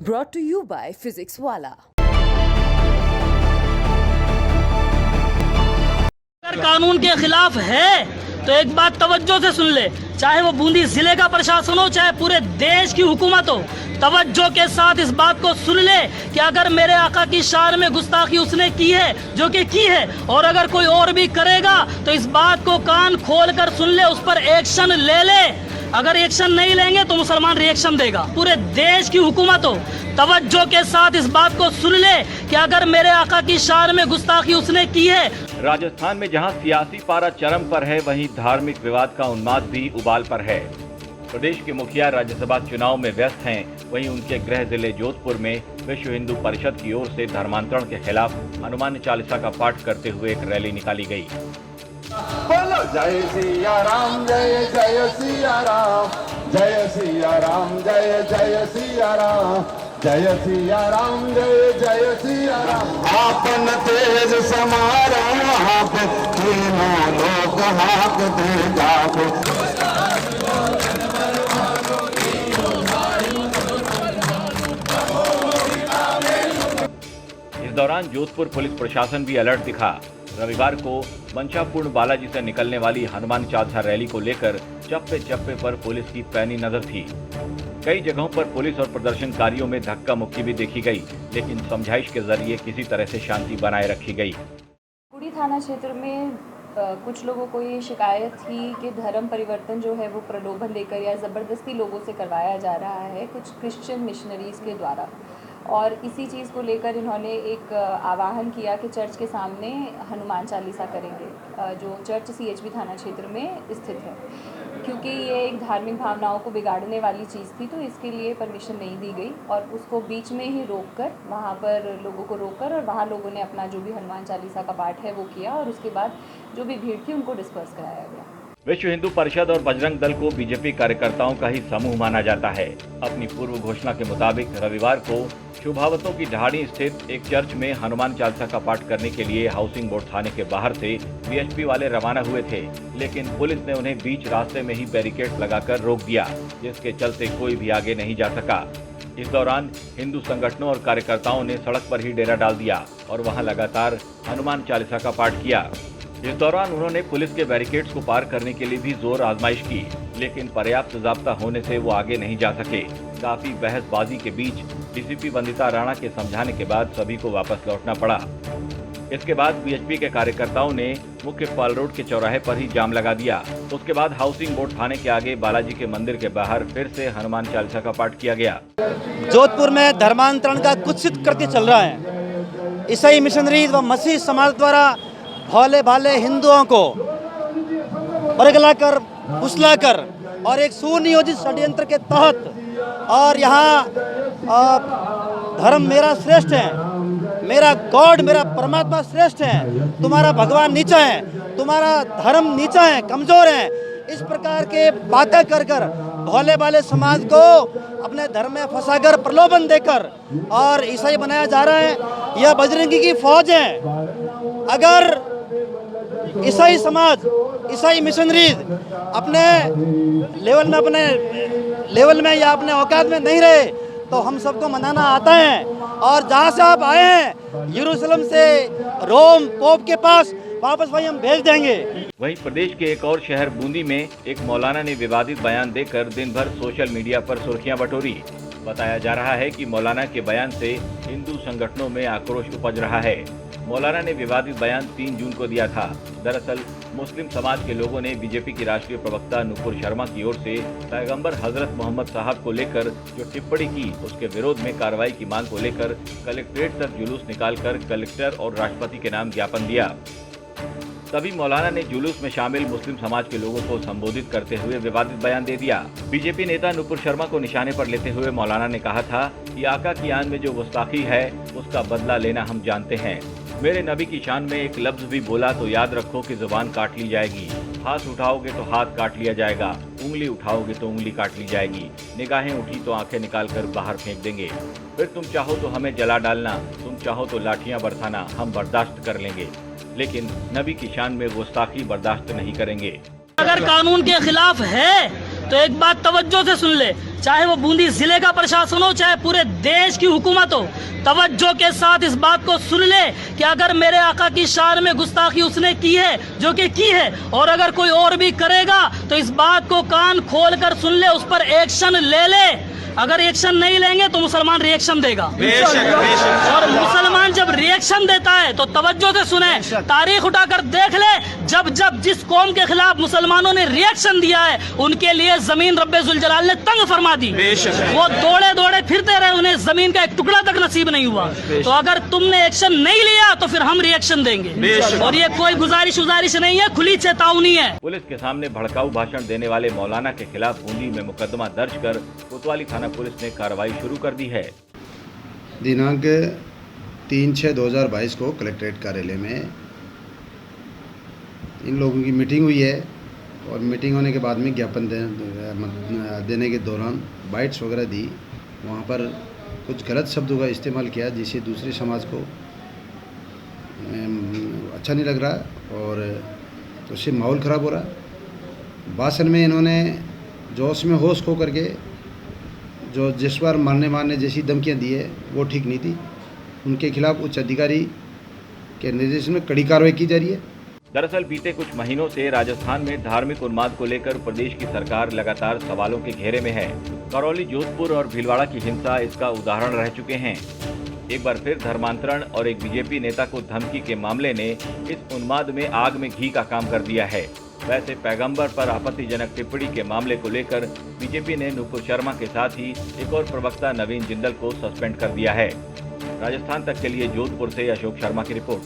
brought to you by Physics Wala. अगर कानून के खिलाफ है तो एक बात तवज्जो से सुन ले, चाहे वो बूंदी जिले का प्रशासन हो चाहे पूरे देश की हुकूमत हो, तवज्जो के साथ इस बात को सुन ले कि अगर मेरे आका की शान में गुस्ताखी उसने की है जो कि की है, और अगर कोई और भी करेगा तो इस बात को कान खोल कर सुन ले, उस पर एक्शन ले ले। अगर एक्शन नहीं लेंगे तो मुसलमान रिएक्शन देगा। पूरे देश की हुकूमत हो, तवज्जो के साथ इस बात को सुन ले कि अगर मेरे आका की शान में गुस्ताखी उसने की है। राजस्थान में जहां सियासी पारा चरम पर है, वहीं धार्मिक विवाद का उन्माद भी उबाल पर है। प्रदेश के मुखिया राज्यसभा चुनाव में व्यस्त हैं, वहीं उनके गृह जिले जोधपुर में विश्व हिंदू परिषद की ओर से धर्मांतरण के खिलाफ हनुमान चालीसा का पाठ करते हुए एक रैली निकाली गई। बोलो जय सिया राम, जय जय सिया राम, जय सिया राम, जय जय सिया राम, जय सिया राम, जय जय सिया राम। आपन तेज समारो आप, तीनों लोग हाक दे जाको। इस दौरान जोधपुर पुलिस प्रशासन भी अलर्ट दिखा। रविवार को मंशापूर्ण बालाजी से निकलने वाली हनुमान चालीसा रैली को लेकर चप्पे चप्पे पर पुलिस की पैनी नजर थी। कई जगहों पर पुलिस और प्रदर्शनकारियों में धक्का मुक्की भी देखी गई, लेकिन समझाइश के जरिए किसी तरह से शांति बनाए रखी गई। कुड़ी थाना क्षेत्र में कुछ लोगों को ये शिकायत थी कि धर्म परिवर्तन जो है वो प्रलोभन देकर या ज़बरदस्ती लोगों से करवाया जा रहा है कुछ क्रिश्चियन मिशनरीज़ के द्वारा, और इसी चीज़ को लेकर इन्होंने एक आह्वान किया कि चर्च के सामने हनुमान चालीसा करेंगे, जो चर्च सीएचबी थाना क्षेत्र में स्थित है। क्योंकि ये एक धार्मिक भावनाओं को बिगाड़ने वाली चीज़ थी, तो इसके लिए परमिशन नहीं दी गई और उसको बीच में ही रोककर वहाँ पर लोगों को रोककर और वहाँ लोगों ने अपना जो भी हनुमान चालीसा का पाठ है वो किया, और उसके बाद जो भी भीड़ थी उनको डिस्पर्स कराया गया। विश्व हिंदू परिषद और बजरंग दल को बीजेपी कार्यकर्ताओं का ही समूह माना जाता है। अपनी पूर्व घोषणा के मुताबिक रविवार को शुभावतों की ढाणी स्थित एक चर्च में हनुमान चालीसा का पाठ करने के लिए हाउसिंग बोर्ड थाने के बाहर से वीएचपी वाले रवाना हुए थे, लेकिन पुलिस ने उन्हें बीच रास्ते में ही बैरिकेड लगाकर रोक दिया, जिसके चलते कोई भी आगे नहीं जा सका। इस दौरान हिंदू संगठनों और कार्यकर्ताओं ने सड़क पर ही डेरा डाल दिया और वहां लगातार हनुमान चालीसा का पाठ किया। इस दौरान उन्होंने पुलिस के बैरिकेड्स को पार करने के लिए भी जोर आजमाइश की, लेकिन पर्याप्त ज़ाब्ता होने से वो आगे नहीं जा सके। काफी बहसबाजी के बीच डीसीपी वंदिता राणा के समझाने के बाद सभी को वापस लौटना पड़ा। इसके बाद बीएचपी के कार्यकर्ताओं ने मुख्य पाल रोड के चौराहे पर ही जाम लगा दिया। उसके बाद हाउसिंग बोर्ड थाने के आगे बालाजी के मंदिर के बाहर फिर से हनुमान चालीसा का पाठ किया गया। जोधपुर में धर्मांतरण का कुत्सित कृत्य चल रहा है। ईसाई मिशनरीज व मसीह समाज द्वारा भोले भाले हिंदुओं को बरगलाकर फुसलाकर और एक सुनियोजित षड्यंत्र के तहत, और यहाँ धर्म मेरा श्रेष्ठ है, मेरा गॉड मेरा परमात्मा श्रेष्ठ है, तुम्हारा भगवान नीचा है, तुम्हारा धर्म नीचा है, कमजोर है, इस प्रकार के बातें कर कर भोले भाले समाज को अपने धर्म में फंसाकर प्रलोभन देकर और ईसाई बनाया जा रहा है। यह बजरंगी की फौज है। अगर ईसाई समाज, ईसाई मिशनरीज अपने लेवल में या अपने औकात में नहीं रहे तो हम सबको मनाना आता है, और जहाँ से आप आए हैं यरूशलेम से रोम पोप के पास वापस वही हम भेज देंगे। वहीं प्रदेश के एक और शहर बूंदी में एक मौलाना ने विवादित बयान देकर दिन भर सोशल मीडिया पर सुर्खियां बटोरी। बताया जा रहा है कि मौलाना के बयान से हिंदू संगठनों में आक्रोश उपज रहा है। मौलाना ने विवादित बयान 3 जून को दिया था। दरअसल मुस्लिम समाज के लोगों ने बीजेपी की राष्ट्रीय प्रवक्ता नुपुर शर्मा की ओर से पैगंबर हजरत मोहम्मद साहब को लेकर जो टिप्पणी की, उसके विरोध में कार्रवाई की मांग को लेकर कलेक्ट्रेट तक जुलूस निकालकर कलेक्टर और राष्ट्रपति के नाम ज्ञापन दिया। तभी मौलाना ने जुलूस में शामिल मुस्लिम समाज के लोगों को संबोधित करते हुए विवादित बयान दे दिया। बीजेपी नेता नुपुर शर्मा को निशाने पर लेते हुए मौलाना ने कहा था कि आका की आन में जो गुस्ताखी है उसका बदला लेना हम जानते हैं। मेरे नबी की शान में एक लफ्ज भी बोला तो याद रखो कि जुबान काट ली जाएगी। हाथ उठाओगे तो हाथ काट लिया जाएगा, उंगली उठाओगे तो उंगली काट ली जाएगी, निगाहें उठी तो आंखें निकालकर बाहर फेंक देंगे। फिर तुम चाहो तो हमें जला डालना, तुम चाहो तो लाठियां बरसाना, हम बर्दाश्त कर लेंगे, लेकिन नबी की शान में गुस्ताखी बर्दाश्त नहीं करेंगे। अगर कानून के खिलाफ है तो एक बात तवज्जो से सुन ले, चाहे वो बूंदी जिले का प्रशासन हो, चाहे पूरे देश की हुकूमत हो, तवज्जो के साथ इस बात को सुन ले कि अगर मेरे आका की शान में गुस्ताखी उसने की है, जो कि की है, और अगर कोई और भी करेगा तो इस बात को कान खोल कर सुन ले, उस पर एक्शन ले ले। अगर एक्शन नहीं लेंगे तो मुसलमान रिएक्शन देगा, और मुसलमान जब रिएक्शन देता है तो तवज्जो से सुने, तारीख उठाकर देख ले, जब जब जिस कौम के खिलाफ मुसलमानों ने रिएक्शन दिया है उनके लिए जमीन रब्बे जुल जलाल ने तंग फरमा दी। वो दौड़े दौड़े फिरते रहे, उन्हें जमीन का एक टुकड़ा तक नसीब नहीं हुआ। तो अगर तुमने एक्शन नहीं लिया तो फिर हम रिएक्शन देंगे, और ये कोई गुजारिश नहीं है, खुली चेतावनी है। पुलिस के सामने भड़काऊ भाषण देने वाले मौलाना के खिलाफ बूंदी में मुकदमा दर्ज कर कोतवाली थाना पुलिस ने कार्रवाई शुरू कर दी है। दिनांक 3/6/2022 को कलेक्ट्रेट कार्यालय में इन लोगों की मीटिंग हुई है, और मीटिंग होने के बाद में ज्ञापन देने के दौरान बाइट्स वगैरह दी। वहाँ पर कुछ गलत शब्दों का इस्तेमाल किया जिससे दूसरे समाज को अच्छा नहीं लग रहा, और तो उससे माहौल ख़राब हो रहा। भाषण में इन्होंने जोश में होश खो करके जो जिस बार मारने जैसी धमकियाँ दी है वो ठीक नहीं थी। उनके खिलाफ उच्च अधिकारी के निर्देश में कड़ी कार्रवाई की जा रही है। दरअसल बीते कुछ महीनों से राजस्थान में धार्मिक उन्माद को लेकर प्रदेश की सरकार लगातार सवालों के घेरे में है। करौली, जोधपुर और भीलवाड़ा की हिंसा इसका उदाहरण रह चुके हैं। एक बार फिर धर्मांतरण और एक बीजेपी नेता को धमकी के मामले ने इस उन्माद में आग में घी का काम कर दिया है। वैसे पैगंबर पर आपत्तिजनक टिप्पणी के मामले को लेकर बीजेपी ने नुपुर शर्मा के साथ ही एक और प्रवक्ता नवीन जिंदल को सस्पेंड कर दिया है। राजस्थान तक के लिए जोधपुर से अशोक शर्मा की रिपोर्ट।